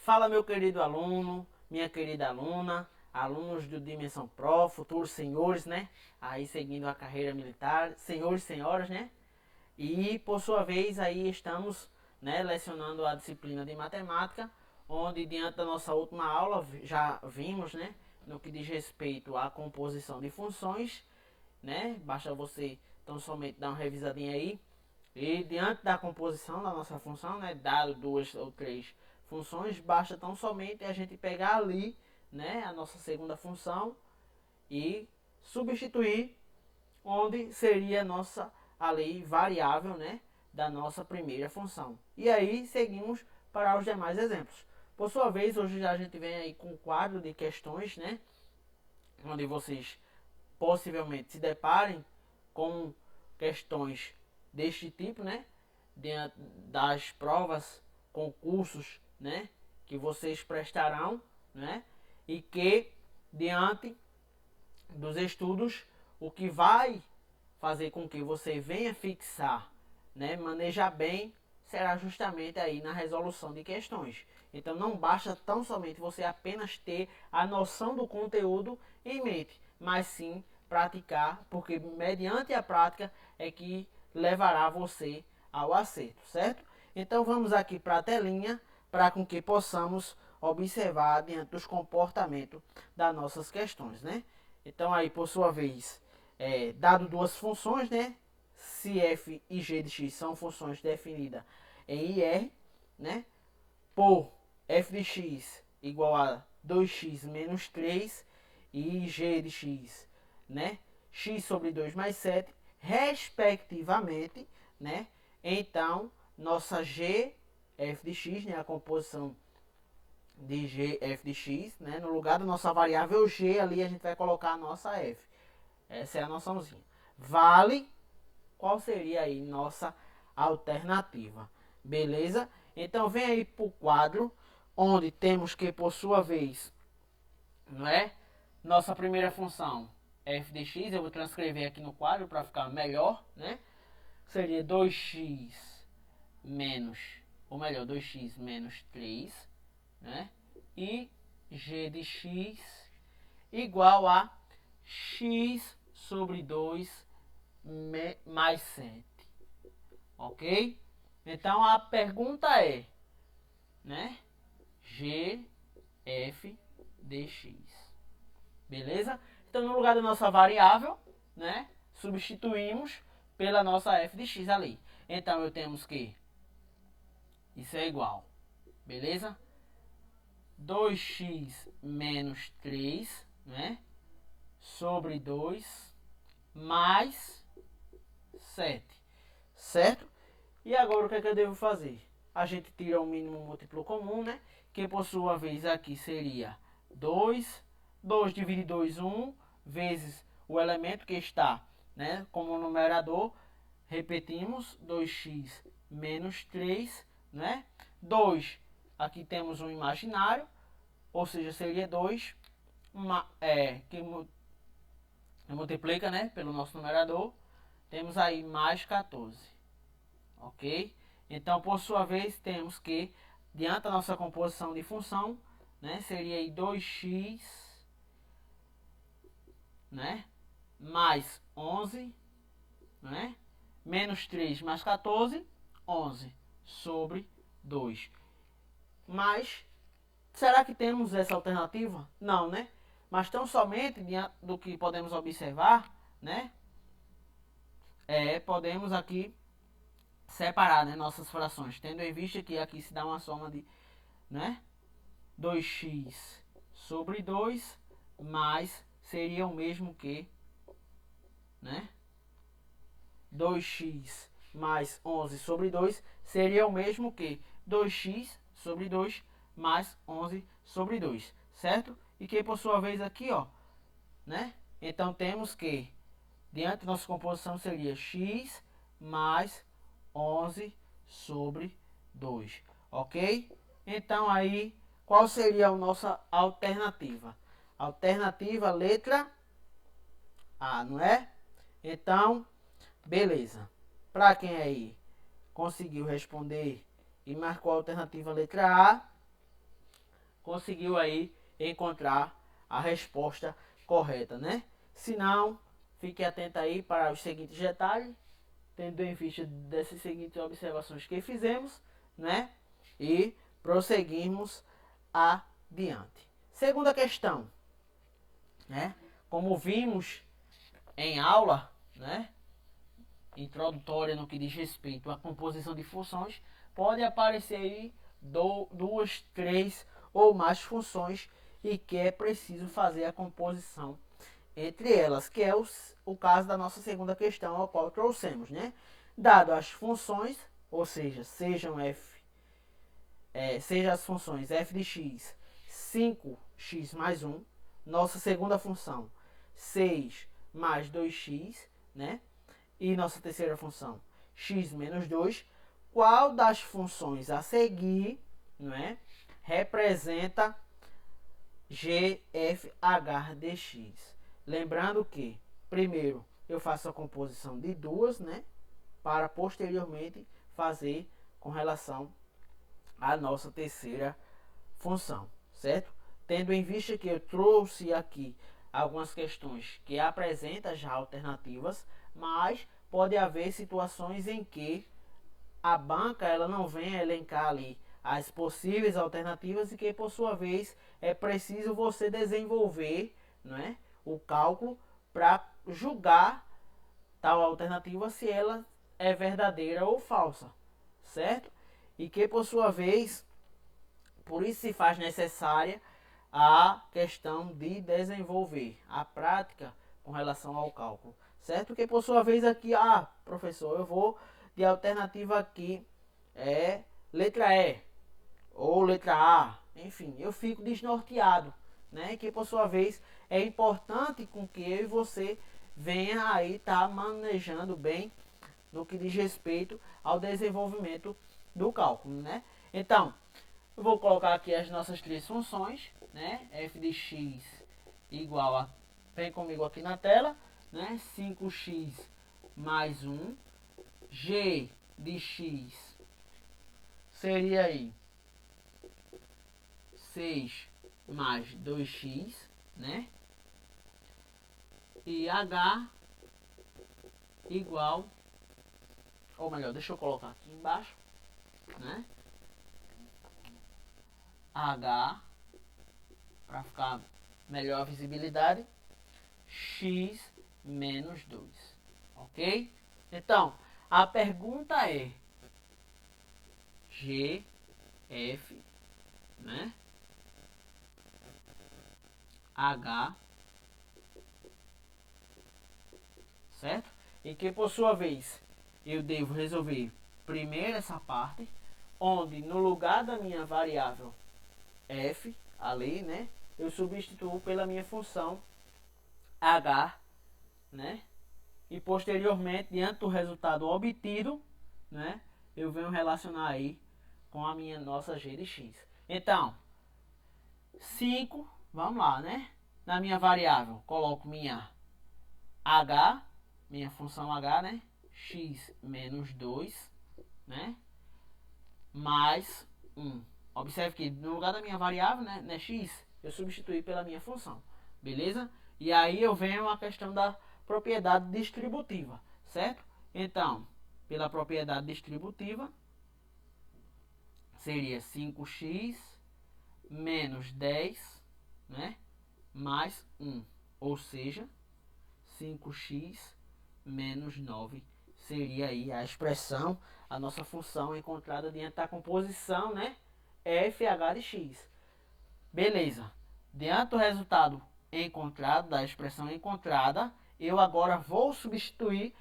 Fala, meu querido aluno, minha querida aluna, alunos do Dimensão Pro, futuros senhores, né? Aí seguindo a carreira militar, senhores e senhoras, né? E por sua vez aí estamos, né, lecionando a disciplina de matemática, onde diante da nossa última aula já vimos, né, no que diz respeito à composição de funções, né? Basta você tão somente dar uma revisadinha aí. E diante da composição da nossa função, né, dado duas ou três funções, basta tão somente a gente pegar ali, né, a nossa segunda função e substituir onde seria a nossa ali variável, né, da nossa primeira função. E aí seguimos para os demais exemplos. Por sua vez, hoje a gente vem aí com um quadro de questões, né, onde vocês possivelmente se deparem com questões deste tipo, né? Diante das provas, concursos, né? Que vocês prestarão, né? E que diante dos estudos, o que vai fazer com que você venha fixar, né? Manejar bem, será justamente aí na resolução de questões. Então não basta tão somente você apenas ter a noção do conteúdo em mente, mas sim praticar, porque mediante a prática é que levará você ao acerto, certo? Então vamos aqui para a telinha para com que possamos observar diante dos comportamentos das nossas questões, né? Então aí por sua vez, dado duas funções, né? Se f e g de x são funções definidas em IR, né? Por f de x igual a 2x menos 3 e g de x, né? X sobre 2 mais 7, respectivamente, né? Então, nossa g f de x, né? A composição de g f de x, né? No lugar da nossa variável g, ali a gente vai colocar a nossa f. Essa é a noçãozinha. Vale, qual seria aí nossa alternativa? Beleza? Então vem aí para o quadro, onde temos que, por sua vez, não é? Nossa primeira função, f de x, eu vou transcrever aqui no quadro para ficar melhor, né? Seria 2x menos, ou melhor, 2x menos 3, né? E g de x igual a x sobre 2 mais 7. Ok? Então a pergunta é, né? G, f, dx. Beleza? Então no lugar da nossa variável, né? Substituímos pela nossa f de x ali. Então eu temos que isso é igual. Beleza? 2x menos 3, né? Sobre 2 mais 7. Certo? E agora o que é que eu devo fazer? A gente tira o mínimo múltiplo comum, né? Que por sua vez aqui seria 2. 2 divide 2, 1, vezes o elemento que está, né, como numerador. Repetimos, 2x menos 3, né? 2, aqui temos um imaginário, ou seja, seria 2, que multiplica, né, pelo nosso numerador. Temos aí mais 14. Ok? Então, por sua vez, temos que, diante da nossa composição de função, né, seria aí 2x, né, mais 11, né, menos 3 mais 14, 11 sobre 2. Mas, será que temos essa alternativa? Não, né? Mas tão somente diante do que podemos observar, né, podemos aqui separar, né, nossas frações, tendo em vista que aqui se dá uma soma de, né, 2x sobre 2 mais seria o mesmo que, né, 2x mais 11 sobre 2 seria o mesmo que 2x sobre 2 mais 11 sobre 2, certo? E que por sua vez aqui, ó, né? Então temos que, diante da nossa composição seria x mais 11 sobre 2, ok? Então aí, qual seria a nossa alternativa? Alternativa letra A, não é? Então, beleza. Para quem aí conseguiu responder e marcou a alternativa letra A, conseguiu aí encontrar a resposta correta, né? Se não, fique atento aí para os seguintes detalhes, tendo em vista dessas seguintes observações que fizemos, né? E prosseguimos adiante. Segunda questão, né? Como vimos em aula, né? Introdutória no que diz respeito à composição de funções, pode aparecer aí duas, três ou mais funções e que é preciso fazer a composição entre elas, que é o caso da nossa segunda questão, ao qual trouxemos, né? Dado as funções, ou seja, seja as funções f de x 5x mais 1, nossa segunda função 6 mais 2x, né? E nossa terceira função x menos 2, qual das funções a seguir, não é, representa GFH dx? Lembrando que, primeiro, eu faço a composição de duas, né, para posteriormente fazer com relação à nossa terceira função, certo? Tendo em vista que eu trouxe aqui algumas questões que apresentam já alternativas, mas pode haver situações em que a banca ela não vem elencar ali as possíveis alternativas e que por sua vez é preciso você desenvolver, não é, o cálculo para julgar tal alternativa se ela é verdadeira ou falsa, certo? E que por sua vez, por isso se faz necessária a questão de desenvolver a prática com relação ao cálculo, certo? Que por sua vez aqui, professor, eu vou de alternativa aqui é letra E ou letra A, enfim, eu fico desnorteado, né? Que por sua vez é importante com que eu e você venha aí estar manejando bem no que diz respeito ao desenvolvimento do cálculo, né? Então, eu vou colocar aqui as nossas três funções, né? F de x igual a, vem comigo aqui na tela, né? 5x mais 1, g de x seria aí 6 mais 2x, né? E h igual, ou melhor, deixa eu colocar aqui embaixo, né? H, para ficar melhor a visibilidade, x menos 2, ok? Então, a pergunta é G, F, né? H, certo? E que por sua vez eu devo resolver primeiro essa parte, onde no lugar da minha variável f, ali, né, eu substituo pela minha função h, né, e posteriormente, diante do resultado obtido, né, eu venho relacionar aí com a minha nossa g de x. Então, 5, vamos lá, né, na minha variável, coloco minha h, minha função h, né, x menos 2, né, mais 1. Observe que no lugar da minha variável, né, x, eu substituí pela minha função, beleza? E aí eu venho a questão da propriedade distributiva, certo? Então, pela propriedade distributiva, seria 5x menos 10, né, mais 1, ou seja, 5x menos 9 seria aí a expressão, a nossa função encontrada diante da composição, né, fh de x. Beleza. Diante do resultado encontrado, da expressão encontrada, eu agora vou substituir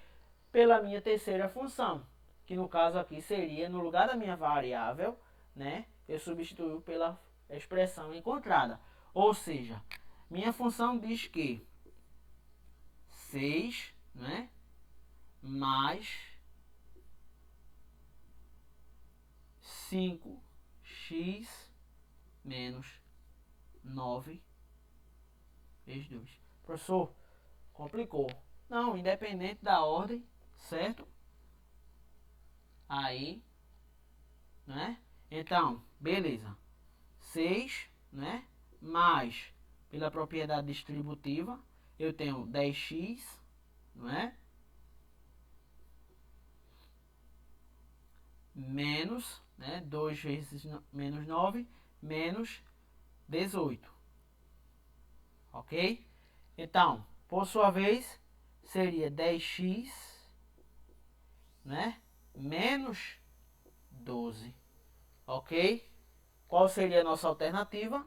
pela minha terceira função, que no caso aqui seria, no lugar da minha variável, né, eu substituo pela expressão encontrada. Ou seja, minha função diz que 6, né, mais 5x menos 9 vezes 2. Professor, complicou. Não, independente da ordem, certo? Aí, né? Então, beleza. 6, né? Mais, pela propriedade distributiva, eu tenho 10x, não é? Menos, né? 2 vezes menos 9, menos 18. Ok? Então, por sua vez, seria 10x, né? Menos 12. Ok? Qual seria a nossa alternativa?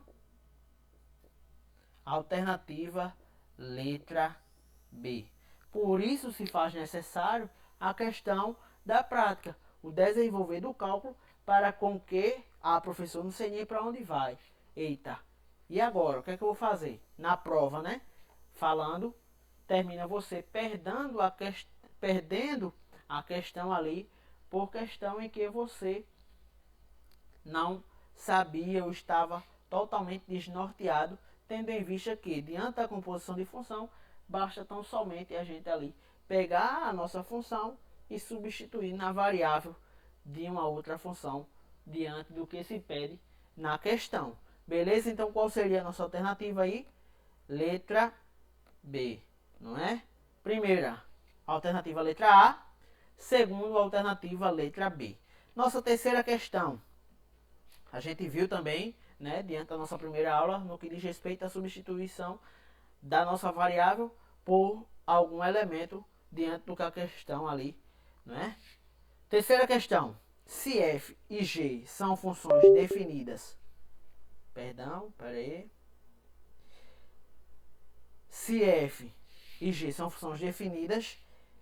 Alternativa letra B. Por isso se faz necessário a questão da prática, o desenvolver do cálculo para com que a professora não sei nem para onde vai. Eita, e agora? O que é que eu vou fazer? Na prova, né? Falando, termina você perdendo a questão ali por questão em que você não sabia ou estava totalmente desnorteado, tendo em vista que, diante da composição de função, basta tão somente a gente ali pegar a nossa função e substituir na variável de uma outra função diante do que se pede na questão. Beleza? Então, qual seria a nossa alternativa aí? Letra B, não é? Primeira, alternativa letra A. Segundo, alternativa letra B. Nossa terceira questão. A gente viu também, né, diante da nossa primeira aula, no que diz respeito à substituição da nossa variável por algum elemento diante do que a questão ali, né? Terceira questão. Se f e g são funções definidas... Perdão, peraí. Se f e g são funções definidas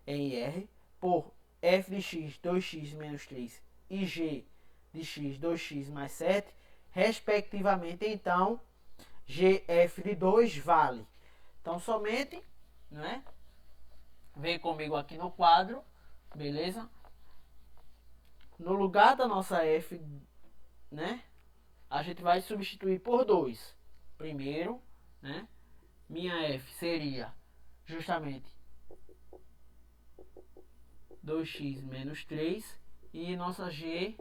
em R por f de x 2x menos 3 e g de x 2x mais 7, respectivamente, então, gf de 2 vale. Então, somente, né? Vem comigo aqui no quadro, beleza? No lugar da nossa f, né? A gente vai substituir por 2. Primeiro, né? Minha f seria justamente 2x menos 3 e nossa g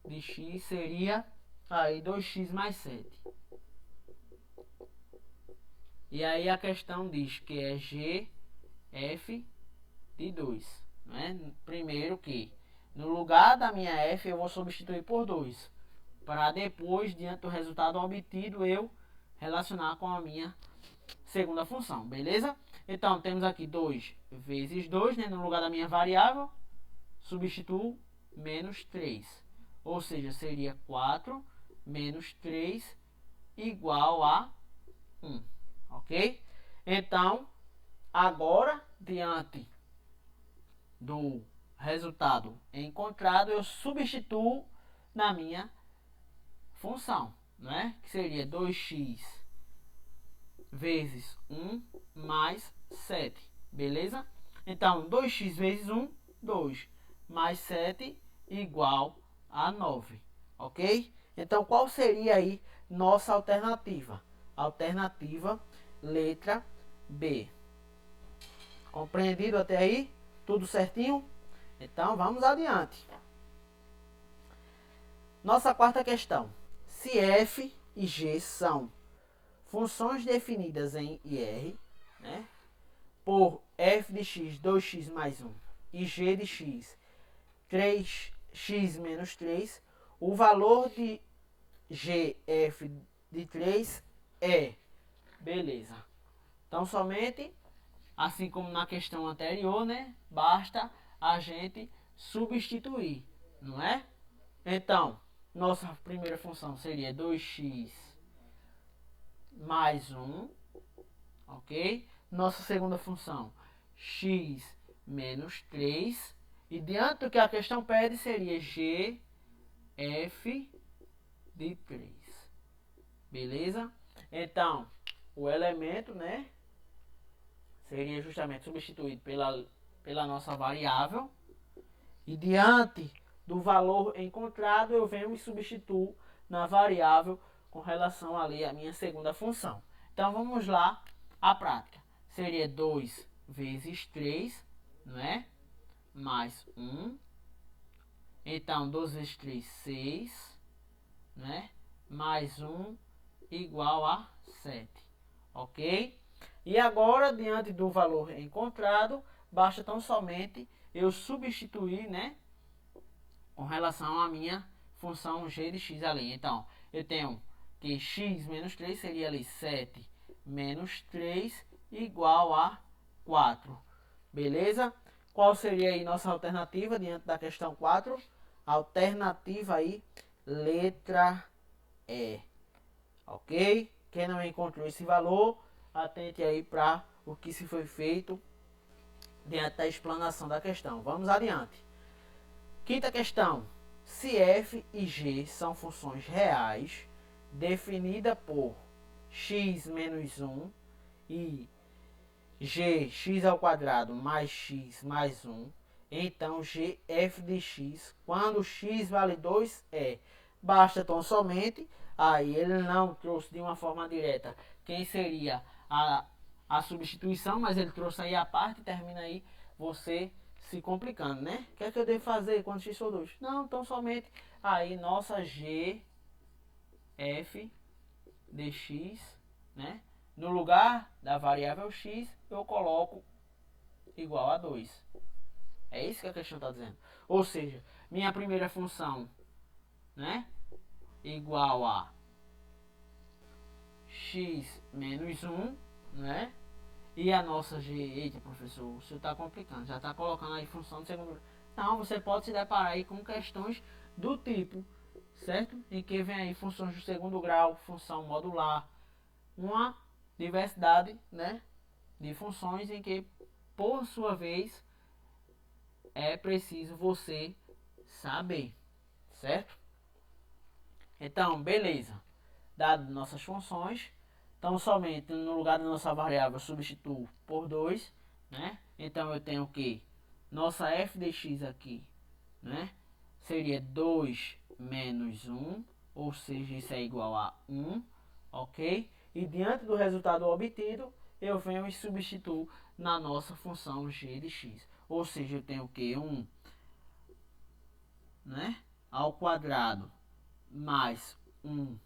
de x seria aí 2x mais 7. E aí a questão diz que é gf de 2, né? Primeiro que no lugar da minha f eu vou substituir por 2, para depois, diante do resultado obtido, eu relacionar com a minha segunda função, beleza? Então temos aqui 2 vezes 2, né? No lugar da minha variável, substituo menos 3. Ou seja, seria 4 menos 3 igual a 1. Ok? Então, agora, diante do resultado encontrado, eu substituo na minha função, né? Que seria 2x vezes 1 mais 7. Beleza? Então, 2x vezes 1, 2. Mais 7 igual a 9. Ok? Então, qual seria aí nossa alternativa? Alternativa letra B. Compreendido até aí? Tudo certinho? Então, vamos adiante. Nossa quarta questão. Se f e g são funções definidas em IR, né, por f de x 2x mais 1 e g de x 3x menos 3, o valor de gf de 3 é... Beleza. Então, somente, assim como na questão anterior, né, basta a gente substituir, não é? Então, nossa primeira função seria 2x mais 1, ok? Nossa segunda função, x menos 3. E diante do que a questão pede, seria g f de 3. Beleza? Então, o elemento, né, seria justamente substituído pela nossa variável. E diante do valor encontrado, eu venho e substituo na variável com relação ali à minha segunda função. Então, vamos lá à prática. Seria 2 vezes 3, não é? Mais 1. Então, 2 vezes 3, 6, né? Mais 1, igual a 7. Ok? E agora, diante do valor encontrado, basta tão somente eu substituir, né, com relação à minha função g de x ali. Então, eu tenho que x menos 3 seria ali 7 menos 3 igual a 4. Beleza? Qual seria aí nossa alternativa diante da questão 4? Alternativa aí, letra E. Ok? Quem não encontrou esse valor, atente aí para o que se foi feito diante da explanação da questão. Vamos adiante. Quinta questão. Se f e g são funções reais, definida por x menos 1 e g x ao quadrado mais x mais 1, então g f de x, quando x vale 2, basta tão somente, aí ele não trouxe de uma forma direta quem seria a substituição, mas ele trouxe aí a parte, termina aí você se complicando, né? O que é que eu devo fazer quando x for 2? Não, tão somente aí nossa g f de x, né? No lugar da variável x, eu coloco igual a 2. É isso que a questão está dizendo. Ou seja, minha primeira função, né, igual a x menos 1, né? E a nossa g... Eita, professor, o senhor está complicando. Já está colocando aí função de segundo grau. Não, você pode se deparar aí com questões do tipo, certo? Em que vem aí funções do segundo grau, função modular, uma diversidade, né, de funções em que, por sua vez, é preciso você saber, certo? Então, beleza. Dado nossas funções, então somente no lugar da nossa variável eu substituo por 2, né? Então eu tenho que nossa f de x aqui, né, seria 2 menos 1, ou seja, isso é igual a 1, ok? E diante do resultado obtido, eu venho e substituo na nossa função g de x. Ou seja, eu tenho que 1, né, ao quadrado mais 1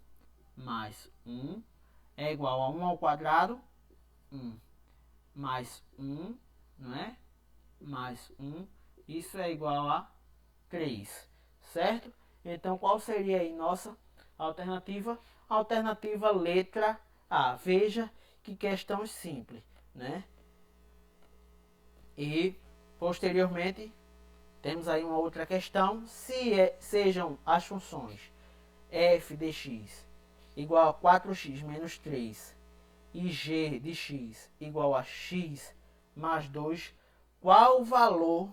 mais 1 é igual a 1 ao quadrado, 1, mais 1, não é? Mais 1, isso é igual a 3, certo? Então, qual seria aí nossa alternativa? Alternativa letra A. Veja que questão simples, né? E, posteriormente, temos aí uma outra questão. Se sejam as funções f de x igual a 4x menos 3 e g de x igual a x mais 2, qual o valor,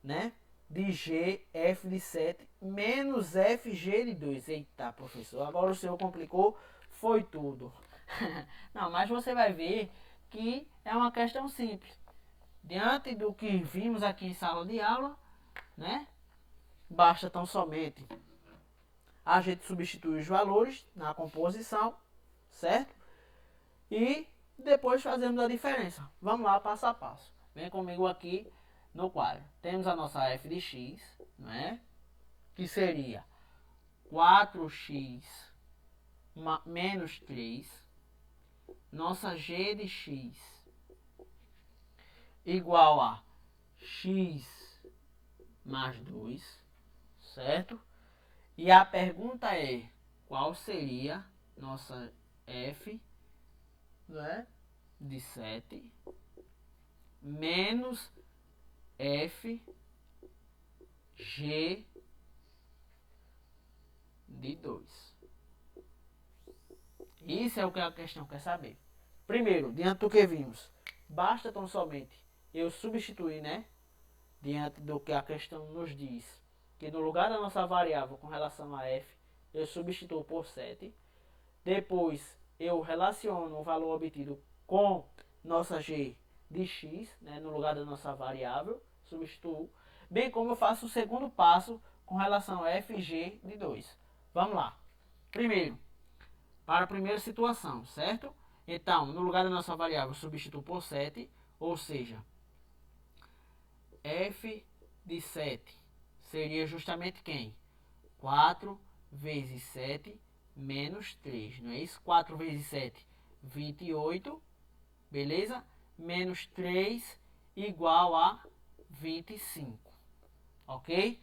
né, de g f de 7 menos fg de 2? Eita, professor, agora o senhor complicou, foi tudo. Não, mas você vai ver que é uma questão simples. Diante do que vimos aqui em sala de aula, né, basta tão somente a gente substituir os valores na composição, certo? E depois fazemos a diferença. Vamos lá, passo a passo. Vem comigo aqui no quadro. Temos a nossa f de x, né, que seria 4x menos 3. Nossa g de x igual a x mais 2, certo? E a pergunta é, qual seria nossa f, né, de 7 menos f g de 2? Isso é o que a questão quer saber. Primeiro, diante do que vimos, basta tão somente eu substituir, né, diante do que a questão nos diz, que no lugar da nossa variável com relação a f, eu substituo por 7. Depois, eu relaciono o valor obtido com nossa g de x, né, no lugar da nossa variável, substituo. Bem como eu faço o segundo passo com relação a f e g de 2. Vamos lá. Primeiro, para a primeira situação, certo? Então, no lugar da nossa variável, eu substituo por 7, ou seja, f de 7 seria justamente quem? 4 vezes 7 menos 3, não é isso? 4 vezes 7, 28, beleza? Menos 3 igual a 25, ok?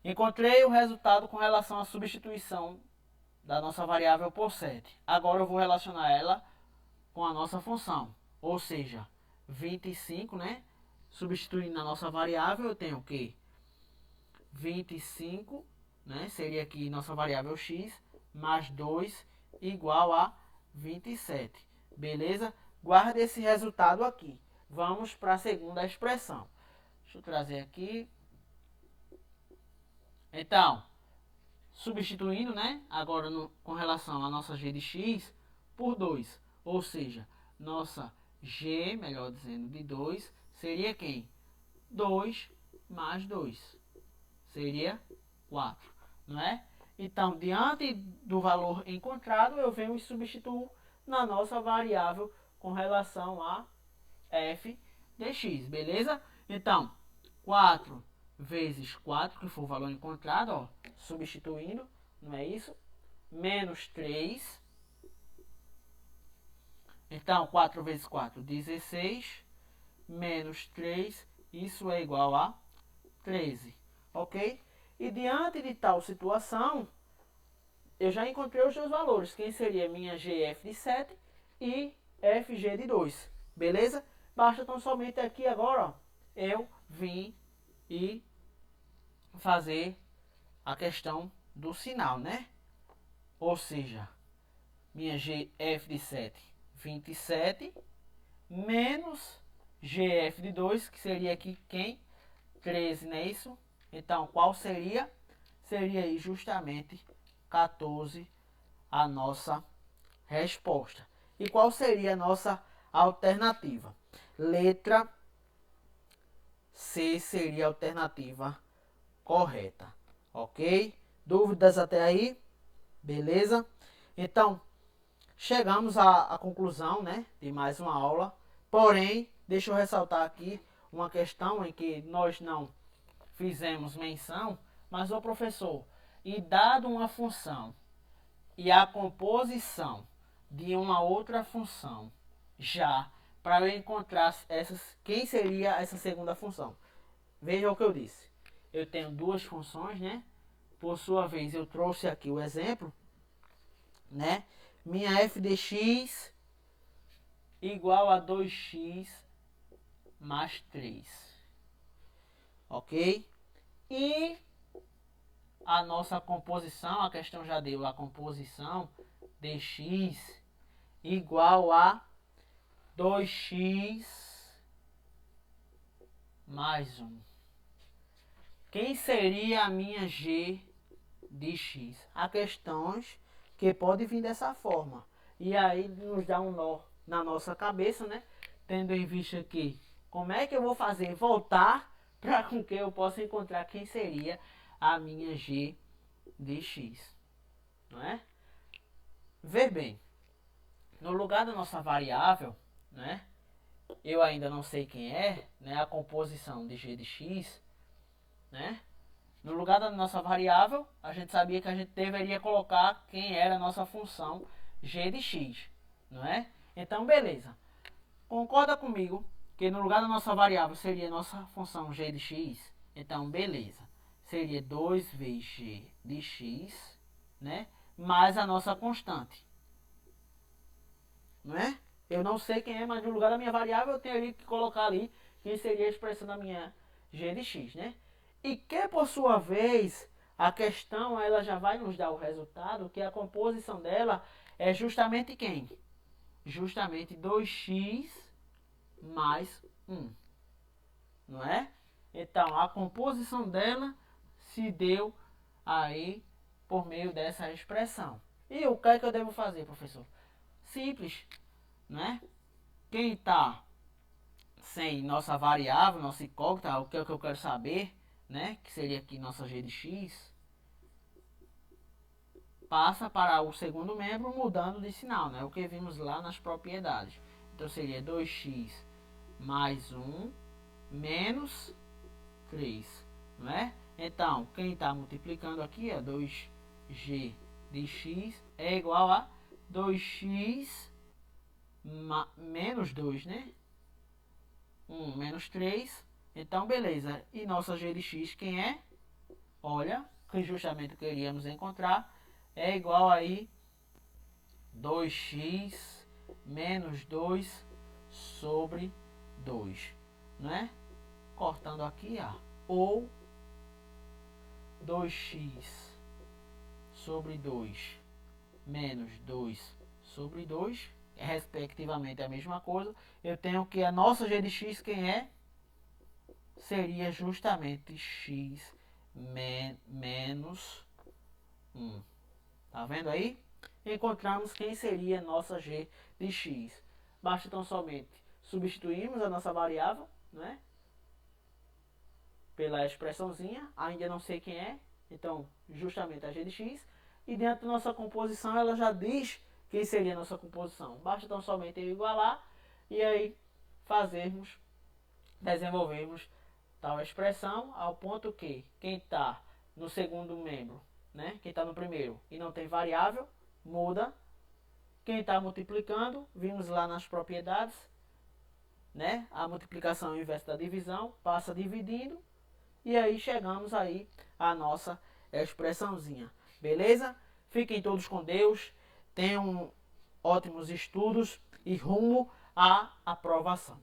Encontrei o resultado com relação à substituição da nossa variável por 7. Agora eu vou relacionar ela com a nossa função, ou seja, 25, né? Substituindo a nossa variável, eu tenho o quê? 25, né? Seria aqui nossa variável x, mais 2 igual a 27. Beleza? Guarda esse resultado aqui. Vamos para a segunda expressão. Deixa eu trazer aqui. Então, substituindo, né? Agora com relação à nossa g de x por 2. Ou seja, nossa g, melhor dizendo, de 2 seria quem? 2 mais 2. Seria 4, não é? Então, diante do valor encontrado, eu venho e substituo na nossa variável com relação a f de x, beleza? Então, 4 vezes 4, que foi o valor encontrado, ó, substituindo, não é isso? Menos 3. Então, 4 vezes 4, 16. Menos 3, isso é igual a 13, ok? E diante de tal situação, eu já encontrei os dois valores. Quem seria minha GF de 7 e FG de 2, beleza? Basta tão somente aqui agora, ó, eu vim e fazer a questão do sinal, né? Ou seja, minha GF de 7, 27, menos GF de 2, que seria aqui quem? 13, não é isso? Então, qual seria? Seria aí justamente 14 a nossa resposta. E qual seria a nossa alternativa? Letra C seria a alternativa correta, ok? Dúvidas até aí? Beleza? Então, chegamos à conclusão, né, de mais uma aula. Porém, deixa eu ressaltar aqui uma questão em que nós não fizemos menção, mas o professor, e dado uma função e a composição de uma outra função, já para eu encontrar quem seria essa segunda função. Veja o que eu disse. Eu tenho duas funções, né? Por sua vez, eu trouxe aqui o exemplo, né? Minha f de x igual a 2x mais 3. Ok? E a nossa composição, a questão já deu a composição de x igual a 2x mais 1. Quem seria a minha g de x? Há questões que podem vir dessa forma. E aí nos dá um nó na nossa cabeça, né? Tendo em vista que como é que eu vou fazer voltar para com que eu possa encontrar quem seria a minha g de x, não é? Vê bem, no lugar da nossa variável, né? Eu ainda não sei quem é, né? A composição de g de x, né? No lugar da nossa variável, a gente sabia que a gente deveria colocar quem era a nossa função g de x, não é? Então, beleza. Concorda comigo que no lugar da nossa variável seria a nossa função g de x? Então, beleza. Seria 2 vezes g de x, né? Mais a nossa constante. Não é? Eu não sei quem é, mas no lugar da minha variável eu teria que colocar ali quem seria a expressão da minha g de x, né? E que, por sua vez, a questão ela já vai nos dar o resultado que a composição dela é justamente quem? Justamente 2x mais 1. Não é? Então, a composição dela se deu aí por meio dessa expressão. E o que é que eu devo fazer, professor? Simples, né? Quem está sem nossa variável, nossa incógnita, o que é que eu quero saber, né? Que seria aqui nossa g de x, passa para o segundo membro mudando de sinal, né? O que vimos lá nas propriedades. Então seria 2x mais 1 menos 3, não é? Então, quem está multiplicando aqui é 2g de x é igual a 2x menos 2, né? 1 menos 3. Então, beleza. E nossa g de x, quem é? Olha, que justamente queríamos encontrar, é igual aí 2x menos 2 sobre 2, né? Cortando aqui, ó, ou 2x sobre 2 menos 2 sobre 2, respectivamente a mesma coisa. Eu tenho que a nossa g de x, quem é? Seria justamente x menos 1. Tá vendo aí? Encontramos quem seria nossa g de x. Basta então somente substituirmos a nossa variável, né, pela expressãozinha. Ainda não sei quem é, então justamente a g de x. E dentro da nossa composição ela já diz quem seria a nossa composição. Basta então somente eu igualar e aí desenvolvermos tal expressão ao ponto que quem está no segundo membro, né, quem está no primeiro e não tem variável, muda. Quem está multiplicando, vimos lá nas propriedades, né, a multiplicação ao invés da divisão, passa dividindo. E aí chegamos aí à nossa expressãozinha. Beleza? Fiquem todos com Deus. Tenham ótimos estudos e rumo à aprovação.